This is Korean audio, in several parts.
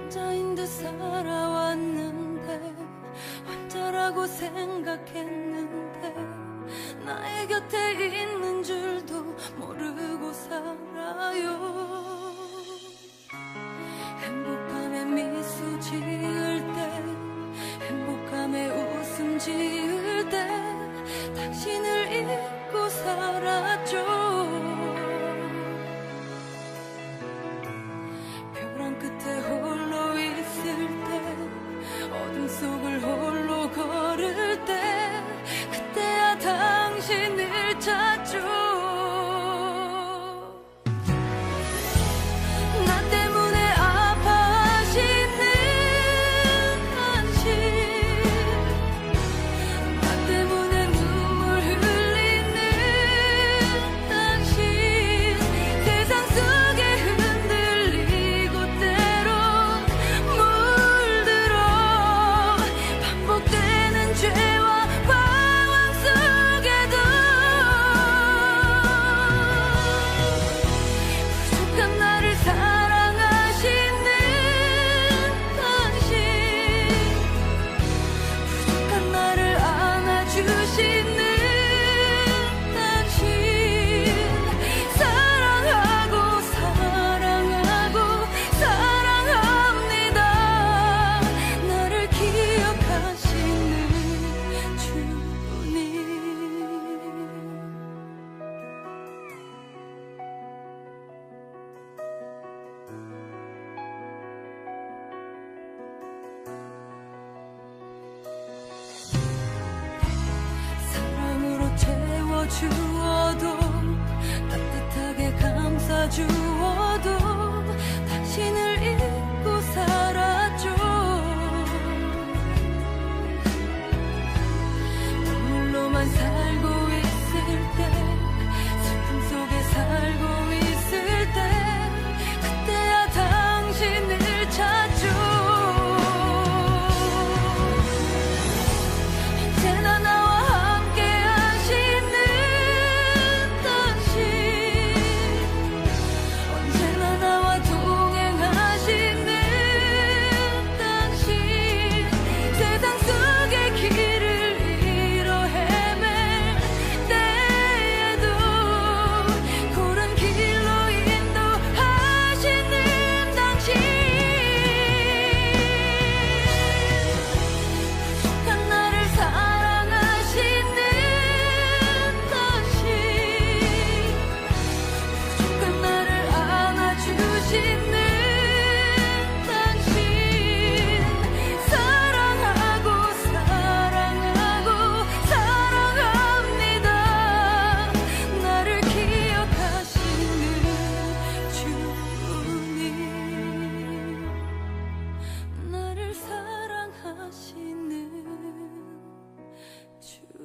혼자인 듯 살아왔는데 혼자라고 생각했는데 나의 곁에 있는 줄도 모르고 살아요. 행복함에 미소 지을 때 행복함에 웃음 지을 때 당신을 잊고 살았죠. 벼랑 끝에 홀로 있을 때 어둠 속을 홀로 걸을 때 그때야 당신을 찾죠. 나 때문에 아파하시는 당신, 나 때문에 눈물 흘리는 당신, 세상 속에 흔들리고 때로 물들어 반복되는 죄와 방황 속에도 부족한 나를 사랑하시는 당신, 부족한 나를 안아주시는 당신, 사랑하고 사랑하고 사랑합니다. 나를 기억하시는 주님. 사랑으로 채워주어도 따뜻하게 감싸주어도 당신을 잊고 살았죠. 눈물로만 살고 있을 때 슬픔 속에 살고 있을 때 그때야 당신을 찾죠. 언제나 나와 함께 하시는 당신, 언제나 나와 동행하시는 당신, 세상 속의 길을 잃어 헤맬 때에도 고른 길로 인도하시는 당신, 부족한 나를 사랑하시는 당신, 부족한 나를 안아주시는 당신, 사랑하고 사랑하고 사랑합니다. 나를 기억하시는 주님, 나를 사랑하시는 주님.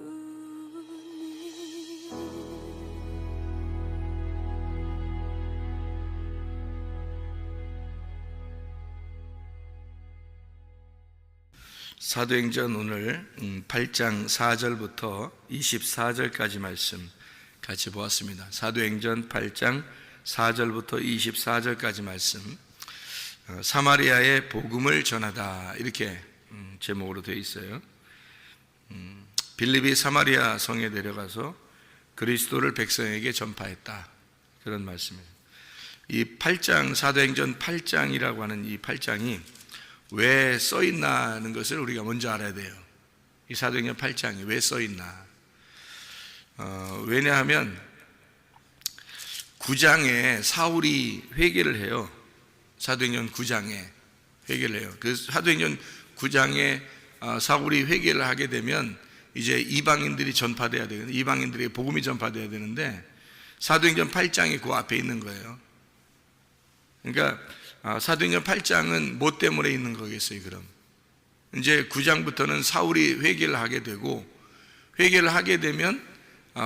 사도행전 오늘 8장 4절부터 24절까지 말씀 같이 보았습니다. 사도행전 8장 4절부터 24절까지 말씀, 사마리아의 복음을 전하다, 이렇게 제목으로 되어 있어요. 빌립이 사마리아 성에 내려가서 그리스도를 백성에게 전파했다, 그런 말씀입니다. 이 8장, 사도행전 8장이라고 하는 이 8장이 왜 써있나는 것을 우리가 먼저 알아야 돼요. 이 사도행전 8장이 왜 써있나. 왜냐하면 9장에 사울이 회개를 해요. 사도행전 9장에 회개를 해요. 그 사도행전 9장에 사울이 회개를 하게 되면 이제 이방인들이 전파돼야 되는데, 이방인들에게 복음이 전파돼야 되는데, 사도행전 8장이 그 앞에 있는 거예요. 그러니까 사도행전 8장은 뭐 때문에 있는 거겠어요, 그럼? 이제 9장부터는 사울이 회개를 하게 되고, 회개를 하게 되면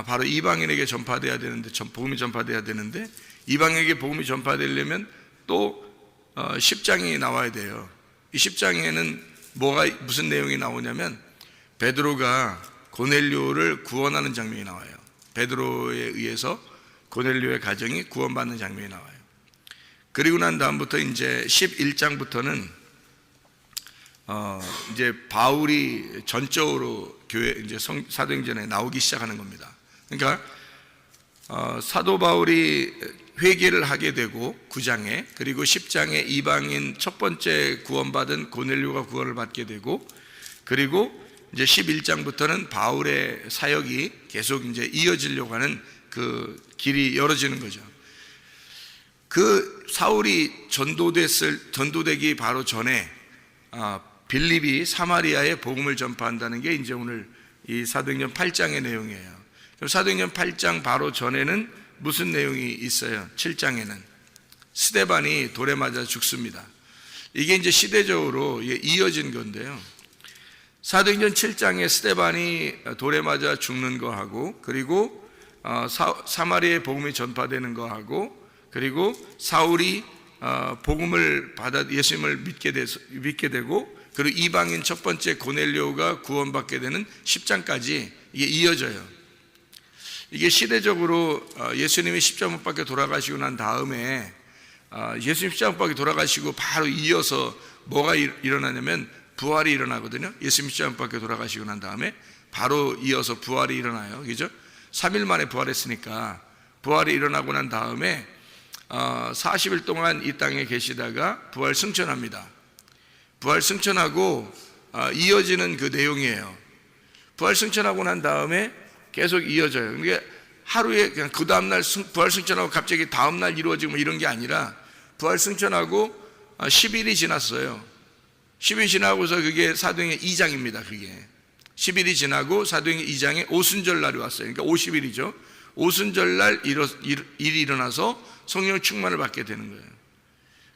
바로 이방인에게 전파돼야 되는데, 복음이 전파돼야 되는데, 이방인에게 복음이 전파되려면 또 10장이 나와야 돼요. 이 10장에는 무슨 내용이 나오냐면, 베드로가 고넬료를 구원하는 장면이 나와요. 베드로에 의해서 고넬료의 가정이 구원받는 장면이 나와요. 그리고 난 다음부터 이제 11장부터는 이제 바울이 전적으로 교회 이제 사도행전에 나오기 시작하는 겁니다. 그러니까 사도 바울이 회개를 하게 되고 9장에, 그리고 10장에 이방인 첫 번째 구원받은 고넬료가 구원을 받게 되고, 그리고 이제 11장부터는 바울의 사역이 계속 이제 이어지려고 하는 그 길이 열어지는 거죠. 그 사울이 전도되기 바로 전에 빌립이 사마리아에 복음을 전파한다는 게 이제 오늘 이 사도행전 8장의 내용이에요. 그럼 사도행전 8장 바로 전에는 무슨 내용이 있어요? 7장에는 스데반이 돌에 맞아 죽습니다. 이게 이제 시대적으로 이어진 건데요. 사도행전 7장에 스데반이 돌에 맞아 죽는 거하고, 그리고 사마리아에 복음이 전파되는 거하고, 그리고 사울이 복음을 받아 예수님을 믿게 되고, 그리고 이방인 첫 번째 고넬료가 구원받게 되는 10장까지 이게 이어져요. 이게 시대적으로 예수님이 십자가 못 박혀 돌아가시고 난 다음에 예수님 십자가 못 박혀 돌아가시고 바로 이어서 뭐가 일어나냐면 부활이 일어나거든요. 예수님 십자가 못 박혀 돌아가시고 난 다음에 바로 이어서 부활이 일어나요. 그죠? 3일 만에 부활했으니까 부활이 일어나고 난 다음에 40일 동안 이 땅에 계시다가 부활 승천합니다. 부활 승천하고 이어지는 그 내용이에요. 부활 승천하고 난 다음에 계속 이어져요. 그러니까 하루에 그냥 그 다음날 부활 승천하고 갑자기 다음날 이루어지고 뭐 이런 게 아니라 부활 승천하고 10일이 지났어요. 10일이 지나고서 그게 사도행전 2장입니다. 그게 10일이 지나고 사도행전 2장에 오순절 날이 왔어요. 그러니까 50일이죠. 오순절 날 일이 일어나서 성령 충만을 받게 되는 거예요.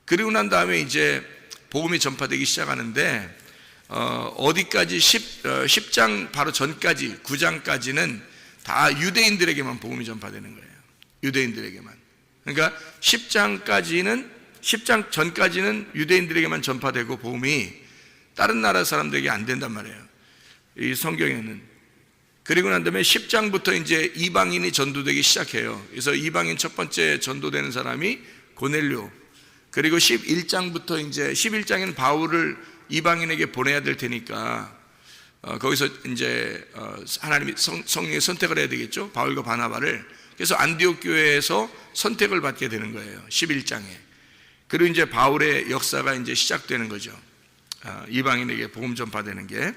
그리고 난 다음에 이제 복음이 전파되기 시작하는데 어디까지 10장 바로 전까지 9장까지는 다 유대인들에게만 복음이 전파되는 거예요. 유대인들에게만. 그러니까 10장 전까지는 유대인들에게만 전파되고 복음이 다른 나라 사람들에게 안 된단 말이에요. 이 성경에는. 그리고 난 다음에 10장부터 이제 이방인이 전도되기 시작해요. 그래서 이방인 첫 번째 전도되는 사람이 고넬료. 그리고 11장부터 이제 11장에는 바울을 이방인에게 보내야 될 테니까 거기서 이제 하나님이 성령의 선택을 해야 되겠죠. 바울과 바나바를. 그래서 안디옥 교회에서 선택을 받게 되는 거예요. 11장에. 그리고 이제 바울의 역사가 이제 시작되는 거죠. 이방인에게 복음 전파되는 게.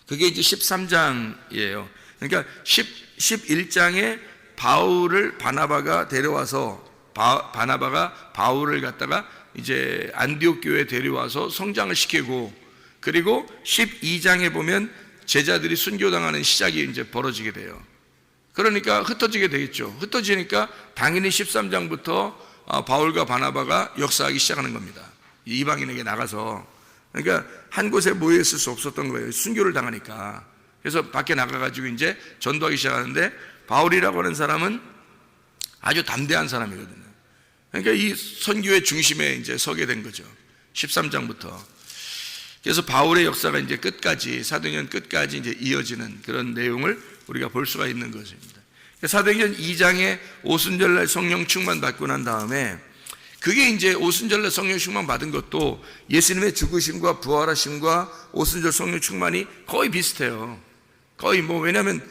그게 이제 13장이에요. 그러니까 11장에 바울을 바나바가 데려와서 바나바가 바울을 갖다가 이제 안디옥 교회에 데려와서 성장을 시키고, 그리고 12장에 보면 제자들이 순교당하는 시작이 이제 벌어지게 돼요. 그러니까 흩어지게 되겠죠. 흩어지니까 당연히 13장부터 바울과 바나바가 역사하기 시작하는 겁니다. 이방인에게 나가서. 그러니까 한 곳에 모여 있을 수 없었던 거예요. 순교를 당하니까. 그래서 밖에 나가가지고 이제 전도하기 시작하는데, 바울이라고 하는 사람은 아주 담대한 사람이거든요. 그러니까 이 선교의 중심에 이제 서게 된 거죠. 13장부터. 그래서 바울의 역사가 이제 끝까지, 사도행전 끝까지 이제 이어지는 그런 내용을 우리가 볼 수가 있는 것입니다. 사도행전 2장에 오순절날 성령 충만 받고 난 다음에, 그게 이제 오순절날 성령 충만 받은 것도 예수님의 죽으심과 부활하심과 오순절 성령 충만이 거의 비슷해요. 거의 왜냐면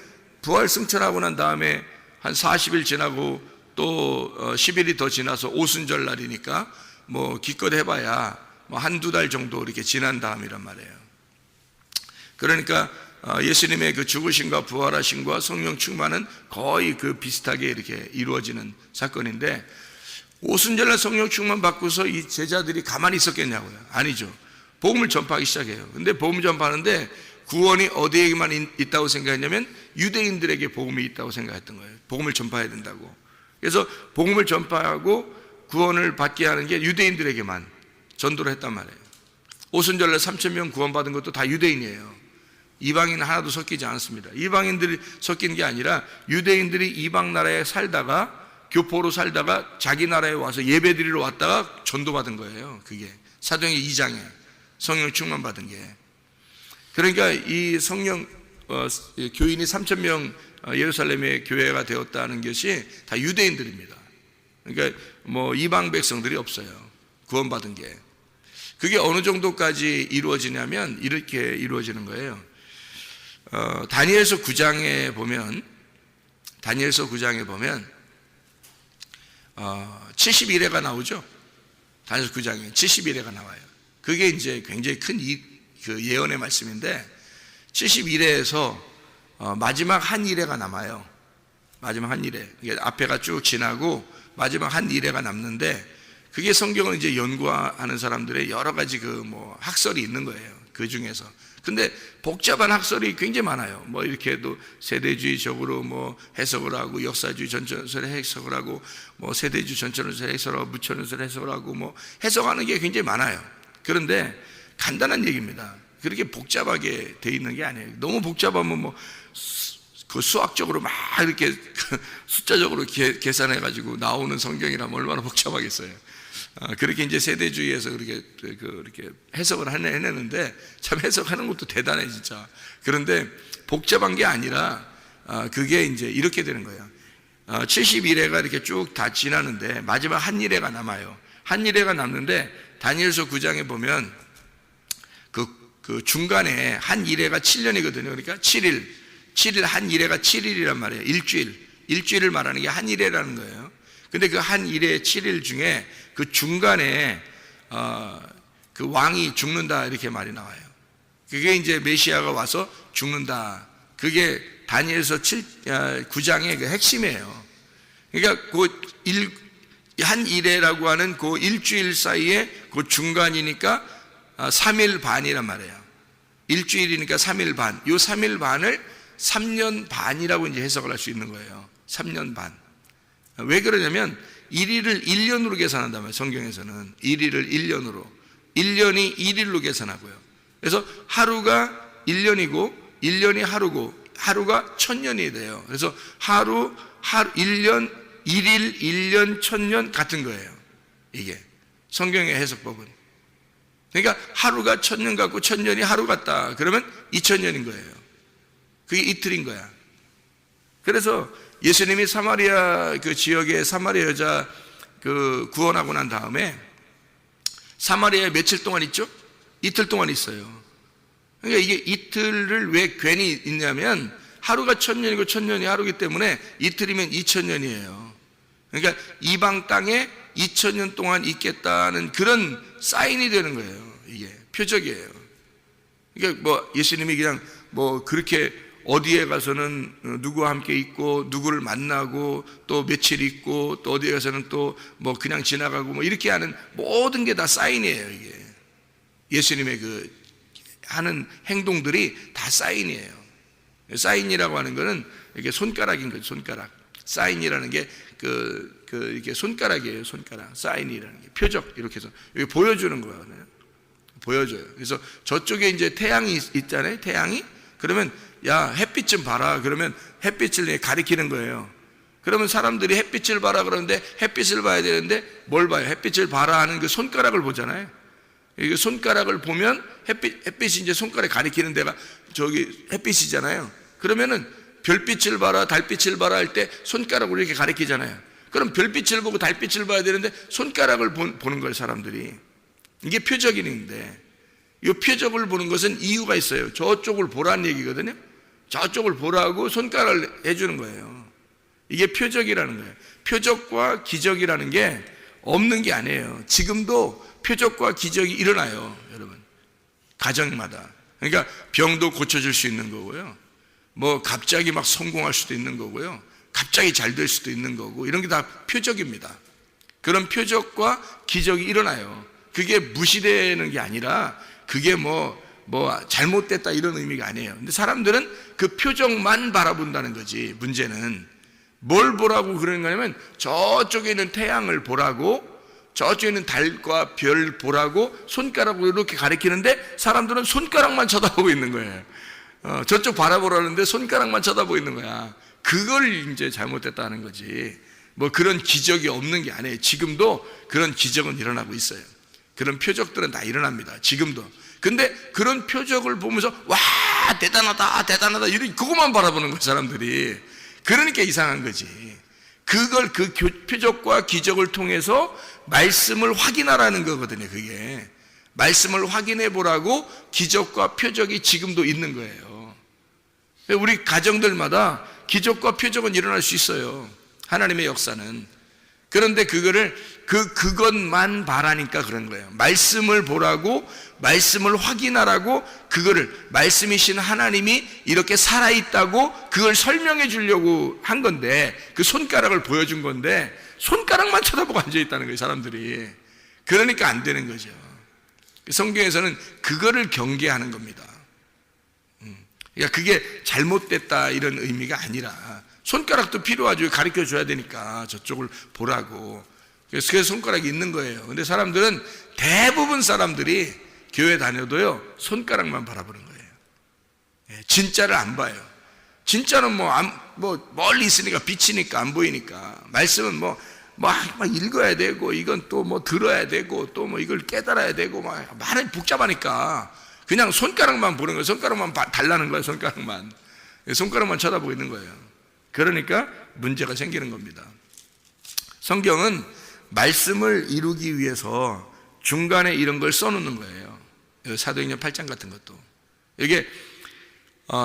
부활 승천하고 난 다음에 한 40일 지나고 또 10일이 더 지나서 오순절 날이니까 기껏 해봐야 한두 달 정도 이렇게 지난 다음이란 말이에요. 그러니까 예수님의 그 죽으심과 부활하심과 성령 충만은 거의 그 비슷하게 이렇게 이루어지는 사건인데, 오순절날 성령 충만 받고서 이 제자들이 가만히 있었겠냐고요? 아니죠. 복음을 전파하기 시작해요. 근데 복음 전파하는데 구원이 어디에게만 있다고 생각했냐면 유대인들에게 복음이 있다고 생각했던 거예요. 복음을 전파해야 된다고. 그래서 복음을 전파하고 구원을 받게 하는 게 유대인들에게만 전도를 했단 말이에요. 오순절날 3,000명 구원받은 것도 다 유대인이에요. 이방인 하나도 섞이지 않았습니다. 이방인들이 섞인 게 아니라 유대인들이 이방 나라에 살다가, 교포로 살다가 자기 나라에 와서 예배드리러 왔다가 전도받은 거예요. 그게 사도행전 2장에 성령 충만 받은 게. 그러니까 이 성령 교인이 3,000명 예루살렘의 교회가 되었다는 것이 다 유대인들입니다. 그러니까 이방 백성들이 없어요. 구원받은 게. 그게 어느 정도까지 이루어지냐면 이렇게 이루어지는 거예요. 다니엘서 9장에 보면 71회가 나오죠. 다니엘서 9장에 71회가 나와요. 그게 이제 굉장히 큰 그 예언의 말씀인데 71회에서 마지막 한 일회가 남아요. 마지막 한 일회. 이게 앞에가 쭉 지나고 마지막 한 일회가 남는데 그게 성경을 이제 연구하는 사람들의 여러 가지 그 뭐 학설이 있는 거예요. 그 중에서. 근데 복잡한 학설이 굉장히 많아요. 뭐 이렇게도 세대주의적으로 뭐 해석을 하고 역사주의 전천후설 해석을 하고 뭐 세대주의 전천후설 해석을 하고 무천후설 해석을 하고 뭐 해석하는 게 굉장히 많아요. 그런데 간단한 얘기입니다. 그렇게 복잡하게 돼 있는 게 아니에요. 너무 복잡하면 뭐 그 수학적으로 막 이렇게 숫자적으로 계산해 가지고 나오는 성경이라면 얼마나 복잡하겠어요. 그렇게 이제 세대주의에서 그렇게 해석을 해내는데 참 해석하는 것도 대단해 진짜. 그런데 복잡한 게 아니라 그게 이제 이렇게 되는 거예요. 71회가 이렇게 쭉 다 지나는데 마지막 한 일회가 남아요. 한 일회가 남는데 다니엘서 9장에 보면 그 중간에 한 일회가 7년이거든요. 그러니까 7일 한 일회가 7일이란 말이에요. 일주일을 말하는 게 한 일회라는 거예요. 근데 그 한 일회 7일 중에 그 중간에 그 왕이 죽는다 이렇게 말이 나와요. 그게 이제 메시아가 와서 죽는다. 그게 다니엘서 9장의 그 핵심이에요. 그러니까 한 일회라고 하는 그 일주일 사이에 그 중간이니까 3일 반이란 말이에요. 일주일이니까 3일 반. 요 3일 반을 3년 반이라고 이제 해석을 할 수 있는 거예요. 3년 반. 왜 그러냐면 1일을 1년으로 계산한단 말이에요. 성경에서는 1일을 1년으로 1년이 1일로 계산하고요. 그래서 하루가 1년이고 1년이 하루고 하루가 1000년이 돼요. 그래서 하루 1년 1일 1년 1000년 같은 거예요. 이게 성경의 해석법은. 그러니까 하루가 1000년 같고 1000년이 하루 같다. 그러면 2000년인 거예요. 그게 이틀인 거야. 그래서 예수님이 사마리아 그 지역에 사마리아 여자 그 구원하고 난 다음에 사마리아에 며칠 동안 있죠? 이틀 동안 있어요. 그러니까 이게 이틀을 왜 괜히 있냐면 하루가 1000년이고 1000년이 하루기 때문에 이틀이면 2000년이에요. 그러니까 이방 땅에 2000년 동안 있겠다는 그런 사인이 되는 거예요. 이게 표적이에요. 그러니까 뭐 예수님이 그냥 뭐 그렇게 어디에 가서는 누구와 함께 있고 누구를 만나고 또 며칠 있고 또 어디에 가서는 또 뭐 그냥 지나가고 뭐 이렇게 하는 모든 게 다 사인이에요. 이게 예수님의 그 하는 행동들이 다 사인이에요. 사인이라고 하는 거는 이게 손가락인 거죠. 손가락. 사인이라는 게 이게 손가락이에요. 손가락. 사인이라는 게 표적 이렇게 해서 이게 보여주는 거예요. 보여줘요. 그래서 저쪽에 이제 태양이 있잖아요. 태양이 그러면 야 햇빛 좀 봐라. 그러면 햇빛을 가리키는 거예요. 그러면 사람들이 햇빛을 봐라 그러는데 햇빛을 봐야 되는데 뭘 봐요? 햇빛을 봐라 하는 그 손가락을 보잖아요. 이 손가락을 보면 햇빛이 이제 손가락에 가리키는 데가 저기 햇빛이잖아요. 그러면은 별빛을 봐라, 달빛을 봐라 할 때 손가락으로 이렇게 가리키잖아요. 그럼 별빛을 보고 달빛을 봐야 되는데 손가락을 보는 거예요, 사람들이. 이게 표적인데, 이 표적을 보는 것은 이유가 있어요. 저쪽을 보라는 얘기거든요. 저쪽을 보라고 손가락을 해주는 거예요. 이게 표적이라는 거예요. 표적과 기적이라는 게 없는 게 아니에요. 지금도 표적과 기적이 일어나요, 여러분. 가정마다. 그러니까 병도 고쳐질 수 있는 거고요. 뭐 갑자기 막 성공할 수도 있는 거고요. 갑자기 잘 될 수도 있는 거고 이런 게 다 표적입니다. 그런 표적과 기적이 일어나요. 그게 무시되는 게 아니라 그게 뭐 잘못됐다 이런 의미가 아니에요. 근데 사람들은 그 표적만 바라본다는 거지. 문제는 뭘 보라고 그러는 거냐면 저쪽에 있는 태양을 보라고 저쪽에 있는 달과 별 보라고 손가락으로 이렇게 가리키는데 사람들은 손가락만 쳐다보고 있는 거예요. 저쪽 바라보라는데 손가락만 쳐다보고 있는 거야. 그걸 이제 잘못됐다는 거지. 뭐 그런 기적이 없는 게 아니에요. 지금도 그런 기적은 일어나고 있어요. 그런 표적들은 다 일어납니다. 지금도. 근데 그런 표적을 보면서 와 대단하다 대단하다 이런 그것만 바라보는 거예요, 사람들이. 그러니까 이상한 거지. 그걸 그 표적과 기적을 통해서 말씀을 확인하라는 거거든요. 그게 말씀을 확인해 보라고 기적과 표적이 지금도 있는 거예요. 우리 가정들마다 기적과 표적은 일어날 수 있어요. 하나님의 역사는. 그런데 그것만 바라니까 그런 거예요. 말씀을 보라고, 말씀을 확인하라고, 그거를 말씀이신 하나님이 이렇게 살아있다고 그걸 설명해 주려고 한 건데, 그 손가락을 보여준 건데 손가락만 쳐다보고 앉아있다는 거예요, 사람들이. 그러니까 안 되는 거죠. 성경에서는 그거를 경계하는 겁니다. 그러니까 그게 잘못됐다 이런 의미가 아니라, 손가락도 필요하죠. 가르쳐 줘야 되니까 저쪽을 보라고. 그래서 그 손가락이 있는 거예요. 근데 사람들은, 대부분 사람들이 교회 다녀도요 손가락만 바라보는 거예요. 진짜를 안 봐요. 진짜는 뭐 멀리 있으니까, 비치니까 안 보이니까. 말씀은 막 읽어야 되고, 이건 또 뭐 들어야 되고, 또 뭐 이걸 깨달아야 되고, 막 많이 복잡하니까 그냥 손가락만 보는 거예요. 손가락만 달라는 거예요. 손가락만 쳐다보고 있는 거예요. 그러니까 문제가 생기는 겁니다. 성경은 말씀을 이루기 위해서 중간에 이런 걸 써놓는 거예요. 사도행전 8장 같은 것도. 이게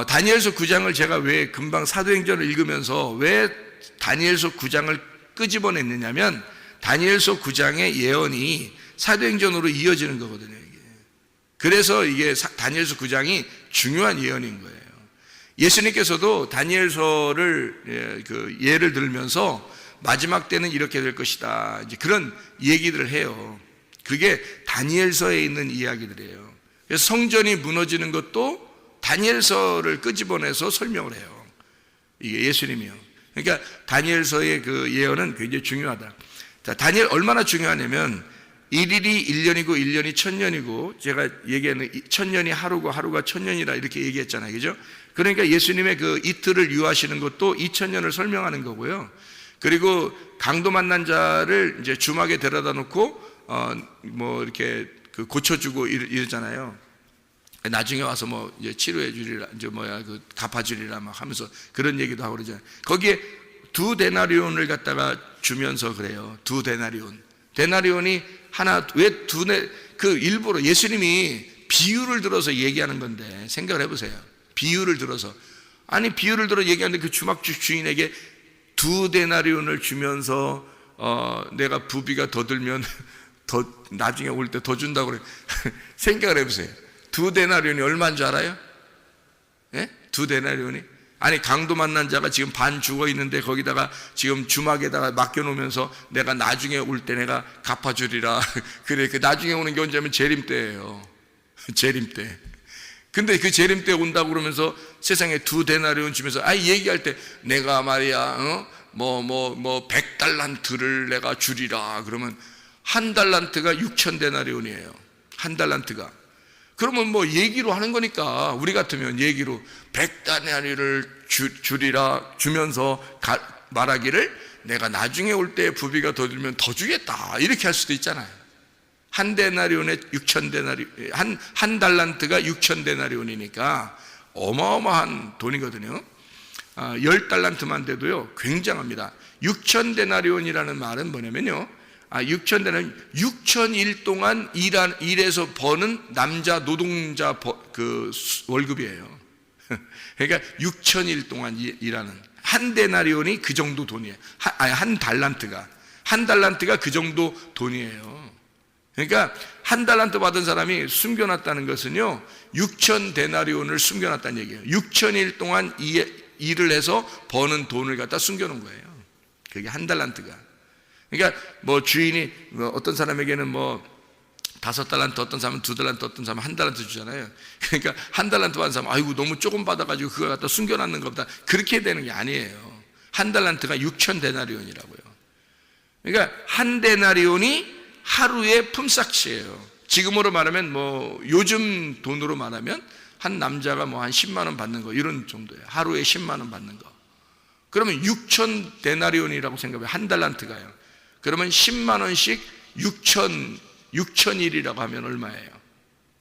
다니엘서 9장을 제가 왜 금방 사도행전을 읽으면서 왜 다니엘서 9장을 끄집어냈느냐면, 다니엘서 9장의 예언이 사도행전으로 이어지는 거거든요, 이게. 그래서 이게 다니엘서 9장이 중요한 예언인 거예요. 예수님께서도 다니엘서를 예를 들면서 마지막 때는 이렇게 될 것이다, 이제 그런 얘기들을 해요. 그게 다니엘서에 있는 이야기들이에요. 그래서 성전이 무너지는 것도 다니엘서를 끄집어내서 설명을 해요. 이게 예수님이요. 그러니까 다니엘서의 그 예언은 굉장히 중요하다. 자, 다니엘 얼마나 중요하냐면, 1일이 1년이고 1년이 1000년이고, 제가 얘기하는 1000년이 하루고 하루가 1000년이라 이렇게 얘기했잖아요. 그죠? 그러니까 예수님의 그 이틀을 유하시는 것도 2000년을 설명하는 거고요. 그리고 강도 만난 자를 이제 주막에 데려다 놓고 뭐 이렇게 고쳐주고 이러잖아요. 나중에 와서 뭐 이제 치료해 주리라, 이제 갚아 주리라 막 하면서 그런 얘기도 하고 그러잖아요. 거기에 2데나리온을 갖다가 주면서 그래요. 2데나리온. 데나리온이 하나, 왜 일부러 예수님이 비유를 들어서 얘기하는 건데, 생각을 해보세요. 비유를 들어서. 아니, 비유를 들어 얘기하는데 그 주막주 주인에게 2데나리온을 주면서 내가 부비가 더 들면 더 나중에 올 때 더 준다고 그래. 생각을 해보세요. 2데나리온이 얼마인 줄 알아요? 예? 2데나리온이? 아니, 강도 만난 자가 지금 반 죽어 있는데 거기다가 지금 주막에다가 맡겨놓으면서 내가 나중에 올 때 내가 갚아주리라. 그래, 그 나중에 오는 게 언제면 재림 때예요. 재림 때. 근데 그 재림 때 온다고 그러면서 세상에 2데나리온 주면서, 얘기할 때 내가 말이야, 100달란트를 내가 주리라. 그러면 1달란트가 6000데나리온이에요. 1달란트가. 그러면 뭐 얘기로 하는 거니까, 우리 같으면 얘기로 100데나리온을 주리라 주면서 말하기를, 내가 나중에 올 때 부비가 더 들면 더 주겠다, 이렇게 할 수도 있잖아요. 1데나리온에 6000데나리온, 한 달란트가 6000데나리온이니까 어마어마한 돈이거든요. 10달란트만 돼도요 굉장합니다. 6000데나리온이라는 말은 뭐냐면요, 6000데나리온, 6000일 동안 일해서 버는 남자 노동자 월급이에요. 그러니까 6000일 동안 일하는, 한 데나리온이 그 정도 돈이에요. 한 달란트가 그 정도 돈이에요. 그러니까 1달란트 받은 사람이 숨겨놨다는 것은요, 6000데나리온을 숨겨놨다는 얘기예요. 6000일 동안 일을 해서 버는 돈을 갖다 숨겨놓은 거예요. 그게 1달란트가. 그러니까 뭐 주인이 어떤 사람에게는 5달란트, 어떤 사람은 2달란트, 어떤 사람은 1달란트 주잖아요. 그러니까 1달란트 받은 사람은 아이고 너무 조금 받아가지고 그걸 갖다 숨겨놨는 것보다, 그렇게 되는 게 아니에요. 1달란트가 6000데나리온이라고요. 그러니까 1데나리온이 하루의 품삯이에요. 지금으로 말하면 요즘 돈으로 말하면 한 남자가 한 10만 원 받는 거, 이런 정도예요. 하루에 10만 원 받는 거. 그러면 6000데나리온이라고 생각해요. 1달란트가요. 그러면 10만 원씩 6000일이라고 하면 얼마예요?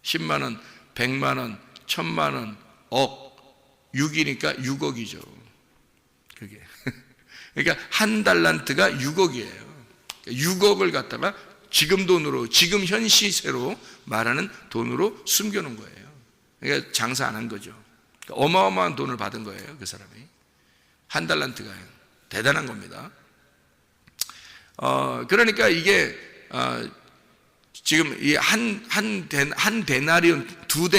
10만 원, 100만 원, 1000만 원, 억, 6이니까 6억이죠. 그게. 그러니까 1달란트가 6억이에요. 6억을 갖다가 지금 돈으로, 지금 현 시세로 말하는 돈으로 숨겨놓은 거예요. 그러니까 장사 안 한 거죠. 그러니까 어마어마한 돈을 받은 거예요, 그 사람이. 한 달란트가 대단한 겁니다. 그러니까 이게 지금 이 한 데나리온, 두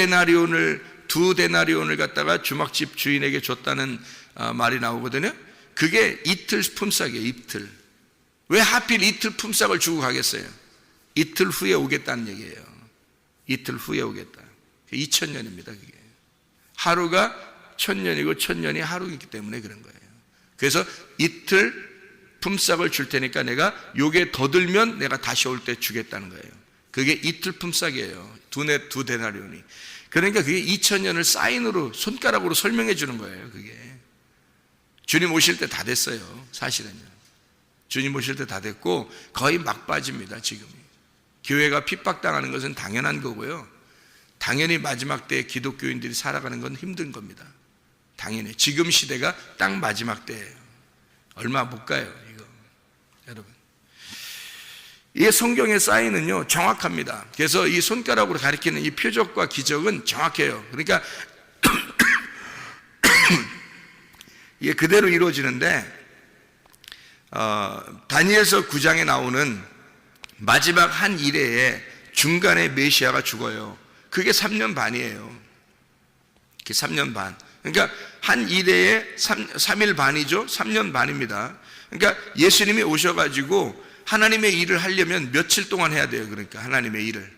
데나리온을 갖다가 주막집 주인에게 줬다는 말이 나오거든요. 그게 이틀 품삯이에요. 이틀. 왜 하필 이틀 품삯을 주고 가겠어요? 이틀 후에 오겠다는 얘기예요. 이틀 후에 오겠다. 2000년입니다. 그게 하루가 1000년이고 1000년이 하루이기 때문에 그런 거예요. 그래서 이틀 품삯을 줄 테니까 내가 요게 더 들면 내가 다시 올 때 주겠다는 거예요. 그게 이틀 품삯이에요. 두 데나리온이. 그러니까 그게 2000년을 사인으로, 손가락으로 설명해 주는 거예요. 그게 주님 오실 때 다 됐어요. 사실은요. 주님 오실 때 다 됐고 거의 막바지입니다. 지금이. 교회가 핍박당하는 것은 당연한 거고요. 당연히 마지막 때에 기독교인들이 살아가는 건 힘든 겁니다. 당연히 지금 시대가 딱 마지막 때예요. 얼마 못 가요, 이거. 여러분, 이 성경의 사인은요 정확합니다. 그래서 이 손가락으로 가리키는 이 표적과 기적은 정확해요. 그러니까 이게 그대로 이루어지는데, 다니엘서 9장에 나오는 마지막 한 이레에 중간에 메시아가 죽어요. 그게 3년 반이에요. 그게 3년 반. 그러니까 한 이레에 3일 반이죠. 3년 반입니다. 그러니까 예수님이 오셔가지고 하나님의 일을 하려면 며칠 동안 해야 돼요. 그러니까 하나님의 일을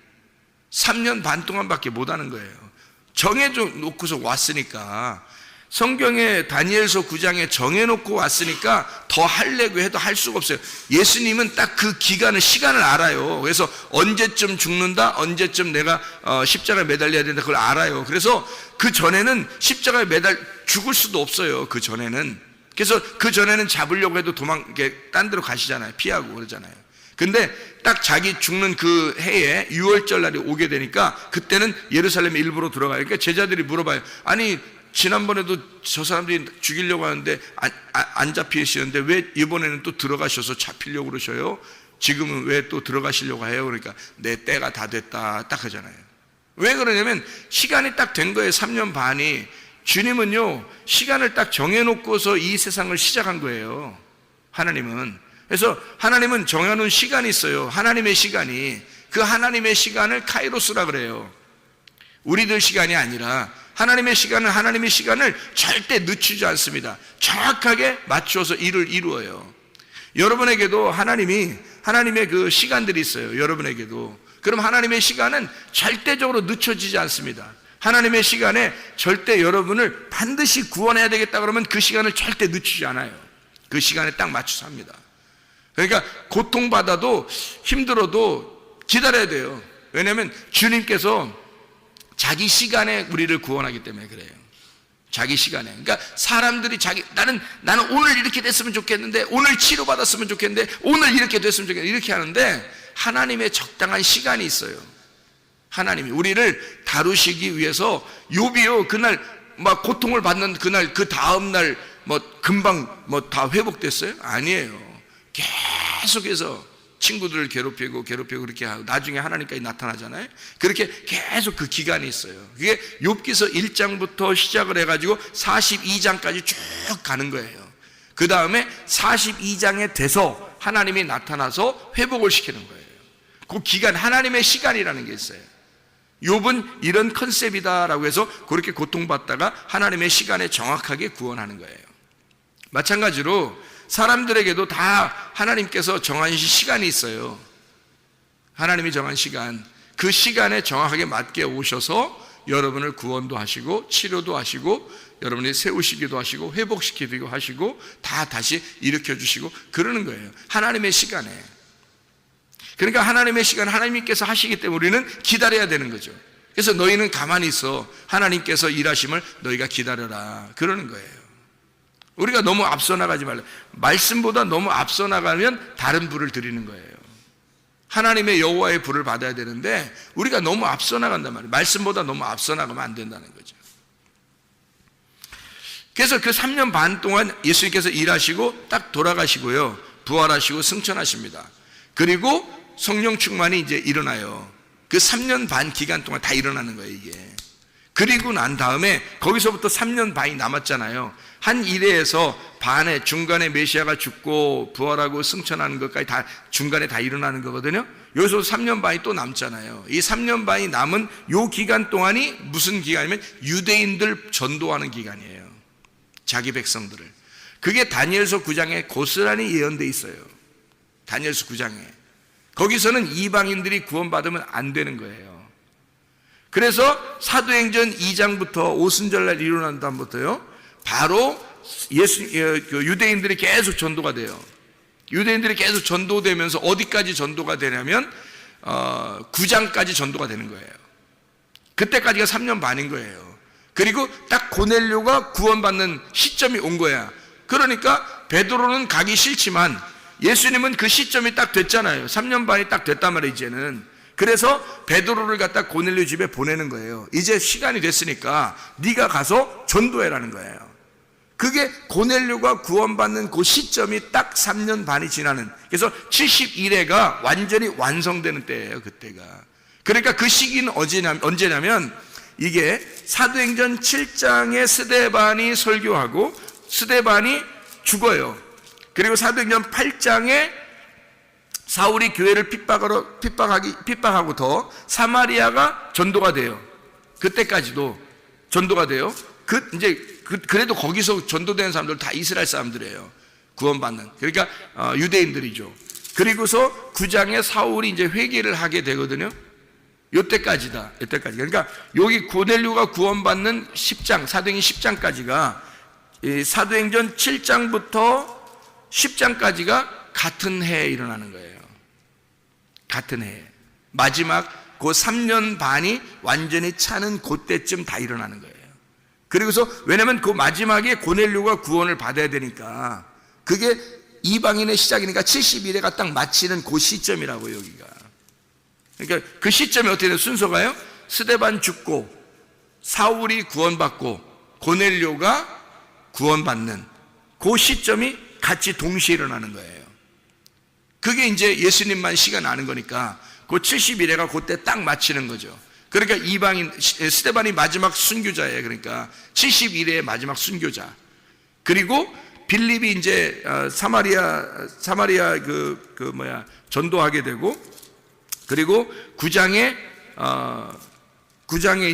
3년 반 동안밖에 못 하는 거예요. 정해져 놓고서 왔으니까, 성경에 다니엘서 9장에 정해놓고 왔으니까 더 하려고 해도 할 수가 없어요. 예수님은 딱 그 기간을, 시간을 알아요. 그래서 언제쯤 죽는다, 언제쯤 내가 십자가에 매달려야 된다, 그걸 알아요. 그래서 그 전에는 십자가에 죽을 수도 없어요. 그 전에는. 그래서 그 전에는 잡으려고 해도 딴 데로 가시잖아요. 피하고 그러잖아요. 근데 딱 자기 죽는 그 해에 6월절 날이 오게 되니까 그때는 예루살렘에 일부러 들어가요. 그러니까 제자들이 물어봐요. 아니, 지난번에도 저 사람들이 죽이려고 하는데 안 잡히시는데 왜 이번에는 또 들어가셔서 잡히려고 그러셔요? 지금은 왜 또 들어가시려고 해요? 그러니까 내 때가 다 됐다 딱 하잖아요. 왜 그러냐면 시간이 딱 된 거예요. 3년 반이. 주님은요 시간을 딱 정해놓고서 이 세상을 시작한 거예요. 하나님은. 그래서 하나님은 정해놓은 시간이 있어요. 하나님의 시간이. 그 하나님의 시간을 카이로스라 그래요. 우리들 시간이 아니라 하나님의 시간을 절대 늦추지 않습니다. 정확하게 맞춰서 일을 이루어요. 여러분에게도 하나님의 그 시간들이 있어요. 여러분에게도. 그럼 하나님의 시간은 절대적으로 늦춰지지 않습니다. 하나님의 시간에 절대 여러분을 반드시 구원해야 되겠다 그러면 그 시간을 절대 늦추지 않아요. 그 시간에 딱 맞춰서 합니다. 그러니까 고통받아도 힘들어도 기다려야 돼요. 왜냐하면 주님께서 자기 시간에 우리를 구원하기 때문에 그래요. 자기 시간에. 그러니까 사람들이 나는 오늘 이렇게 됐으면 좋겠는데, 오늘 치료받았으면 좋겠는데, 오늘 이렇게 됐으면 좋겠는데, 이렇게 하는데 하나님의 적당한 시간이 있어요. 하나님이 우리를 다루시기 위해서. 욥이요, 그날 막 고통을 받는 그날, 그 다음날 금방 다 회복됐어요? 아니에요. 계속해서 친구들을 괴롭히고 그렇게 하고 나중에 하나님까지 나타나잖아요. 그렇게 계속 그 기간이 있어요. 그게 욥기서 1장부터 시작을 해가지고 42장까지 쭉 가는 거예요. 그 다음에 42장에 돼서 하나님이 나타나서 회복을 시키는 거예요. 그 기간, 하나님의 시간이라는 게 있어요. 욥은 이런 컨셉이다라고 해서 그렇게 고통받다가 하나님의 시간에 정확하게 구원하는 거예요. 마찬가지로 사람들에게도 다 하나님께서 정한 시간이 있어요. 하나님이 정한 시간, 그 시간에 정확하게 맞게 오셔서 여러분을 구원도 하시고 치료도 하시고 여러분이 세우시기도 하시고 회복시키기도 하시고 다 다시 일으켜 주시고 그러는 거예요. 하나님의 시간에. 그러니까 하나님의 시간, 하나님께서 하시기 때문에 우리는 기다려야 되는 거죠. 그래서 너희는 가만히 있어, 하나님께서 일하심을 너희가 기다려라, 그러는 거예요. 우리가 너무 앞서 나가지 말라. 말씀보다 너무 앞서 나가면 다른 불을 드리는 거예요. 하나님의 여호와의 불을 받아야 되는데 우리가 너무 앞서 나간단 말이에요. 말씀보다 너무 앞서 나가면 안 된다는 거죠. 그래서 그 3년 반 동안 예수님께서 일하시고 딱 돌아가시고요, 부활하시고 승천하십니다. 그리고 성령 충만이 이제 일어나요. 그 3년 반 기간 동안 다 일어나는 거예요, 이게. 그리고 난 다음에 거기서부터 3년 반이 남았잖아요. 한 일회에서 반에 중간에 메시아가 죽고 부활하고 승천하는 것까지 다 중간에 다 일어나는 거거든요. 여기서 3년 반이 또 남잖아요. 이 3년 반이 남은 요 기간 동안이 무슨 기간이면 유대인들 전도하는 기간이에요. 자기 백성들을. 그게 다니엘서 9장에 고스란히 예언돼 있어요. 다니엘서 9장에. 거기서는 이방인들이 구원받으면 안 되는 거예요. 그래서 사도행전 2장부터 오순절날 일어난 다음부터요, 바로 유대인들이 계속 전도가 돼요. 유대인들이 계속 전도되면서 어디까지 전도가 되냐면 9장까지 전도가 되는 거예요. 그때까지가 3년 반인 거예요. 그리고 딱 고넬료가 구원받는 시점이 온 거야. 그러니까 베드로는 가기 싫지만 예수님은 그 시점이 딱 됐잖아요. 3년 반이 딱 됐단 말이에요, 이제는. 그래서 베드로를 갖다 고넬료 집에 보내는 거예요. 이제 시간이 됐으니까 네가 가서 전도해라는 거예요. 그게 고넬료가 구원받는 그 시점이 딱 3년 반이 지나는, 그래서 71회가 완전히 완성되는 때예요, 그때가. 그러니까 그 시기는 언제냐면 이게 사도행전 7장에 스데반이 설교하고 스데반이 죽어요. 그리고 사도행전 8장에 사울이 교회를 핍박하고 더 사마리아가 전도가 돼요. 그때까지도 전도가 돼요. 그래도 거기서 전도되는 사람들 다 이스라엘 사람들이에요. 구원받는. 그러니까 유대인들이죠. 그리고서 9장에 사울이 이제 회개를 하게 되거든요. 요때까지다. 요때까지. 그러니까 여기 고넬료가 구원받는 10장, 사도행전 10장까지가 사도행전 7장부터 10장까지가 같은 해에 일어나는 거예요. 같은 해에. 마지막 그 3년 반이 완전히 차는 그때쯤 다 일어나는 거예요. 그리고서 왜냐면 그 마지막에 고넬료가 구원을 받아야 되니까 그게 이방인의 시작이니까 71회가 딱 마치는 그 시점이라고 여기가. 그러니까 그 시점이 어떻게 돼요? 순서가요? 스데반 죽고 사울이 구원받고 고넬료가 구원받는 그 시점이 같이 동시에 일어나는 거예요. 그게 이제 예수님만 시간 아는 거니까 그 71회가 그때 딱 마치는 거죠. 그러니까 이방인 스데반이 마지막 순교자예요. 그러니까 71회의 마지막 순교자. 그리고 빌립이 이제 사마리아 전도하게 되고, 그리고 9장에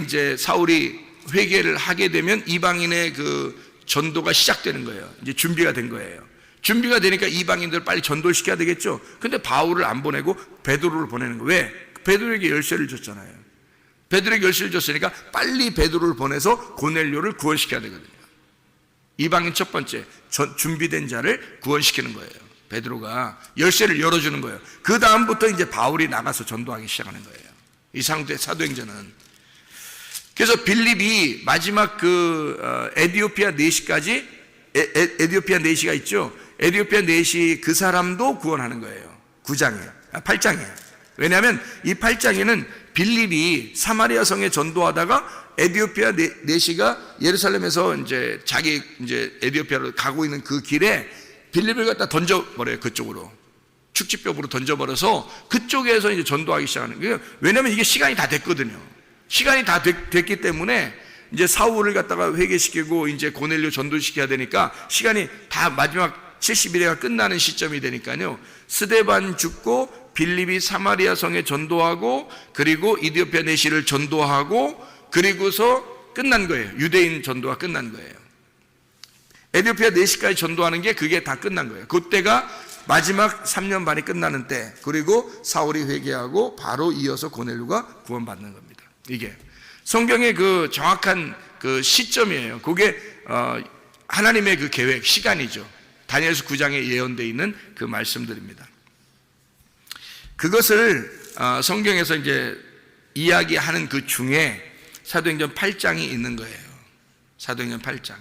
이제 사울이 회개를 하게 되면 이방인의 그 전도가 시작되는 거예요. 이제 준비가 된 거예요. 준비가 되니까 이방인들 빨리 전도를 시켜야 되겠죠. 근데 바울을 안 보내고 베드로를 보내는 거예요. 왜? 베드로에게 열쇠를 줬잖아요. 베드로에게 열쇠를 줬으니까 빨리 베드로를 보내서 고넬료를 구원시켜야 되거든요. 이방인 첫 번째 준비된 자를 구원시키는 거예요. 베드로가 열쇠를 열어주는 거예요. 그 다음부터 이제 바울이 나가서 전도하기 시작하는 거예요. 이 사도행전은. 그래서 빌립이 마지막 에디오피아 내시까지, 에디오피아 내시가 있죠. 에디오피아 내시 그 사람도 구원하는 거예요. 8장에. 왜냐하면 이 8장에는 빌립이 사마리아 성에 전도하다가 에디오피아 내시가 예루살렘에서 이제 자기 이제 에디오피아로 가고 있는 그 길에 빌립을 갖다 던져버려요. 그쪽으로. 축지벽으로 던져버려서 그쪽에서 이제 전도하기 시작하는 거예요. 왜냐하면 이게 시간이 다 됐거든요. 시간이 다 됐기 때문에 이제 사울을 갖다가 회개시키고 이제 고넬료 전도시켜야 되니까 시간이 다 마지막 71회가 끝나는 시점이 되니까요. 스데반 죽고 빌립이 사마리아 성에 전도하고 그리고 이디오피아 내시를 전도하고 그리고서 끝난 거예요. 유대인 전도가 끝난 거예요. 에디오피아 내시까지 전도하는 게 그게 다 끝난 거예요. 그때가 마지막 3년 반이 끝나는 때, 그리고 사울이 회개하고 바로 이어서 고넬료가 구원받는 겁니다. 이게 성경의 그 정확한 그 시점이에요. 그게 하나님의 그 계획, 시간이죠. 다니엘서 9장에 예언되어 있는 그 말씀들입니다. 그것을 성경에서 이제 이야기하는 그 중에 사도행전 8장이 있는 거예요. 사도행전 8장.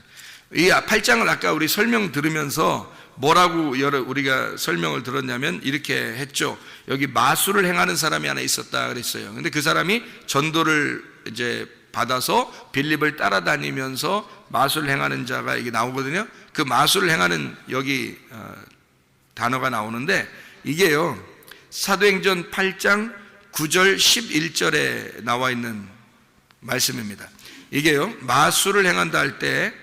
이 8장을 아까 우리 설명 들으면서 뭐라고 우리가 설명을 들었냐면 이렇게 했죠. 여기 마술을 행하는 사람이 하나 있었다 그랬어요. 근데 그 사람이 전도를 이제 받아서 빌립을 따라다니면서 마술을 행하는 자가 이게 나오거든요. 그 마술을 행하는 여기 단어가 나오는데 이게요, 사도행전 8장 9절 11절에 나와 있는 말씀입니다. 이게요, 마술을 행한다 할 때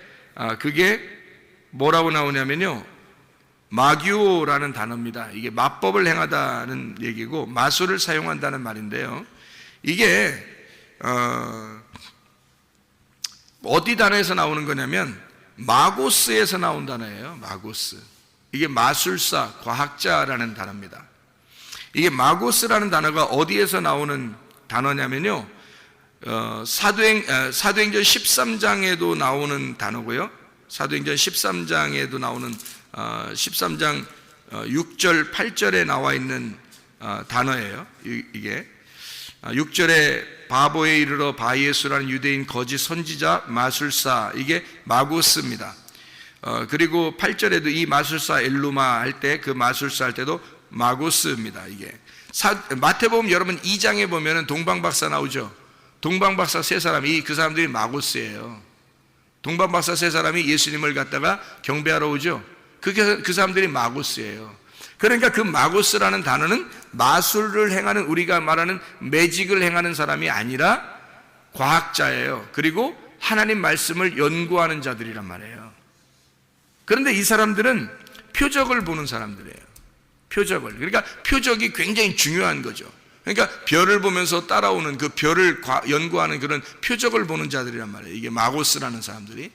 그게 뭐라고 나오냐면요, 마규오라는 단어입니다. 이게 마법을 행하다는 얘기고 마술을 사용한다는 말인데요, 이게 어디 단어에서 나오는 거냐면 마고스에서 나온 단어예요. 마고스. 이게 마술사, 과학자라는 단어입니다. 이게 마고스라는 단어가 어디에서 나오는 단어냐면요, 사도행전 13장에도 나오는 단어고요, 사도행전 13장에도 나오는 13장 6절 8절에 나와 있는 단어예요. 이게 6절에 바보에 이르러 바예수라는 유대인 거짓 선지자 마술사, 이게 마고스입니다. 그리고 8절에도 이 마술사 엘루마 할 때 그 마술사 할 때도 마고스입니다. 이게 마태복음 여러분 2장에 보면은 동방박사 나오죠. 동방박사 세 사람이, 그 사람들이 마고스예요. 동방박사 세 사람이 예수님을 갖다가 경배하러 오죠. 그 사람들이 마고스예요. 그러니까 그 마고스라는 단어는 마술을 행하는, 우리가 말하는 매직을 행하는 사람이 아니라 과학자예요. 그리고 하나님 말씀을 연구하는 자들이란 말이에요. 그런데 이 사람들은 표적을 보는 사람들이에요. 표적을. 그러니까 표적이 굉장히 중요한 거죠. 그러니까 별을 보면서 따라오는, 그 별을 연구하는 그런 표적을 보는 자들이란 말이에요. 이게 마고스라는 사람들이.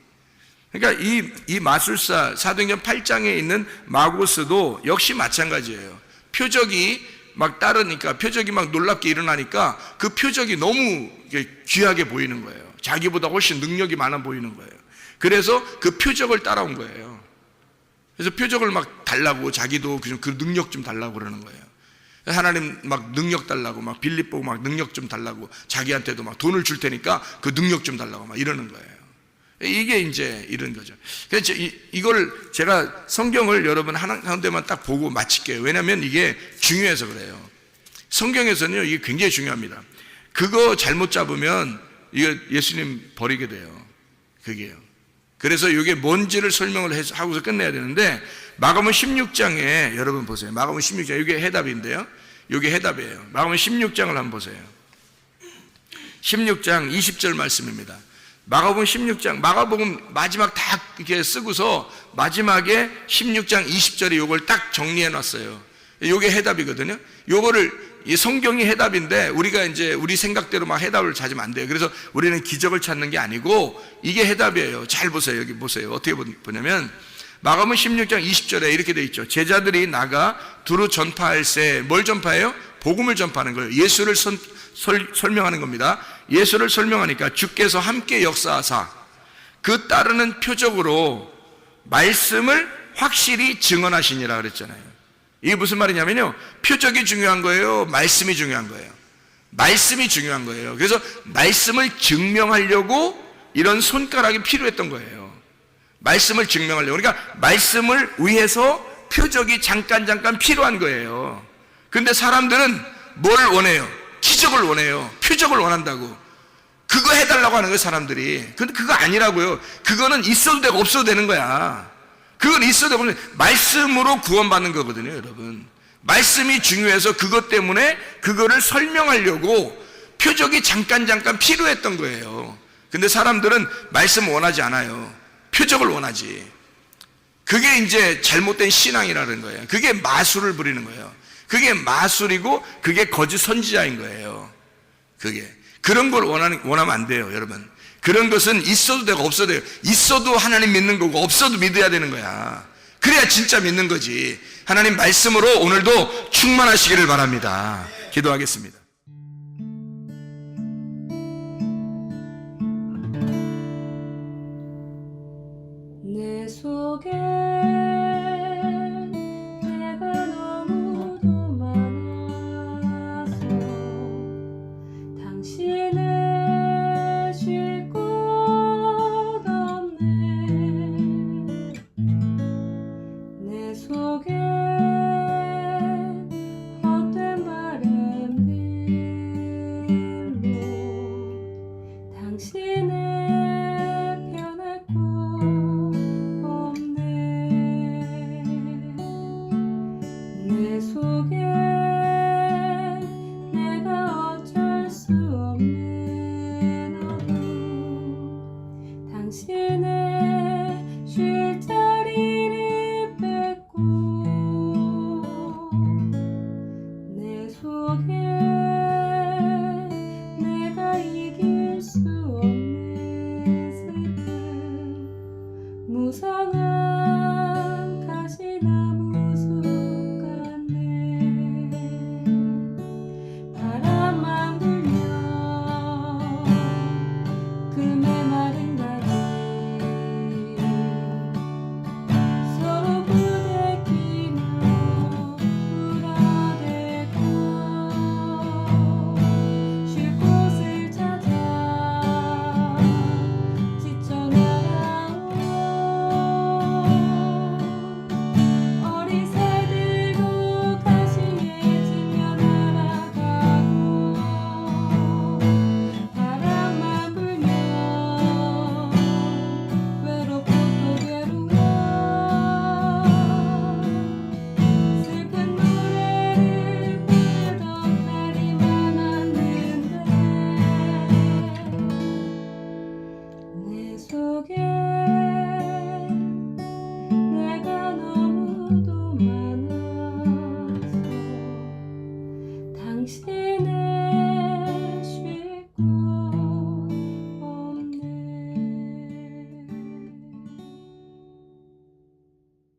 그러니까 이 마술사, 사도행전 8장에 있는 마고스도 역시 마찬가지예요. 표적이 막 따르니까, 표적이 막 놀랍게 일어나니까 그 표적이 너무 귀하게 보이는 거예요. 자기보다 훨씬 능력이 많아 보이는 거예요. 그래서 그 표적을 따라온 거예요. 그래서 표적을 막 달라고, 자기도 그 능력 좀 달라고 그러는 거예요. 하나님 막 능력 달라고, 막 빌립 보고 막 능력 좀 달라고, 자기한테도 막 돈을 줄 테니까 그 능력 좀 달라고 막 이러는 거예요. 이게 이제 이런 거죠. 그래서 이걸 제가 성경을 여러분 하나만 딱 보고 마칠게요. 왜냐하면 이게 중요해서 그래요. 성경에서는요, 이게 굉장히 중요합니다. 그거 잘못 잡으면 이거 예수님 버리게 돼요. 그게요. 그래서 이게 뭔지를 설명을 하고서 끝내야 되는데, 마가복음 16장에 여러분 보세요. 마가복음 16장, 이게 해답인데요, 이게 해답이에요. 마가복음 16장을 한번 보세요. 16장 20절 말씀입니다. 마가복음 16장, 마가복음 마지막 다 이렇게 쓰고서 마지막에 16장 20절에 요걸 딱 정리해 놨어요. 요게 해답이거든요. 요거를, 이 성경이 해답인데 우리가 이제 우리 생각대로 막 해답을 찾으면 안 돼요. 그래서 우리는 기적을 찾는 게 아니고 이게 해답이에요. 잘 보세요. 여기 보세요. 어떻게 보냐면 마가복음 16장 20절에 이렇게 돼 있죠. 제자들이 나가 두루 전파할세. 뭘 전파해요? 복음을 전파하는 거예요. 예수를 설명하는 겁니다. 예수를 설명하니까 주께서 함께 역사하사 그 따르는 표적으로 말씀을 확실히 증언하시니라 그랬잖아요. 이게 무슨 말이냐면요, 표적이 중요한 거예요, 말씀이 중요한 거예요. 말씀이 중요한 거예요. 그래서 말씀을 증명하려고 이런 손가락이 필요했던 거예요. 말씀을 증명하려고. 그러니까 말씀을 위해서 표적이 잠깐 필요한 거예요. 근데 사람들은 뭘 원해요? 기적을 원해요. 표적을 원한다고. 그거 해달라고 하는 거예요, 사람들이. 근데 그거 아니라고요. 그거는 있어도 되고 없어도 되는 거야. 그건 있어도 되고, 말씀으로 구원받는 거거든요, 여러분. 말씀이 중요해서 그것 때문에 그거를 설명하려고 표적이 잠깐 필요했던 거예요. 근데 사람들은 말씀 원하지 않아요. 표적을 원하지. 그게 이제 잘못된 신앙이라는 거예요. 그게 마술을 부리는 거예요. 그게 마술이고 그게 거짓 선지자인 거예요. 그게. 그런 걸 원하면 안 돼요, 여러분. 그런 것은 있어도 되고 없어도 돼요. 있어도 하나님 믿는 거고 없어도 믿어야 되는 거야. 그래야 진짜 믿는 거지. 하나님 말씀으로 오늘도 충만하시기를 바랍니다. 기도하겠습니다. 내 속에 내가 너무도 많아서 당신을 쉴 곳 없네. 내 속에 헛된 바람들로 당신을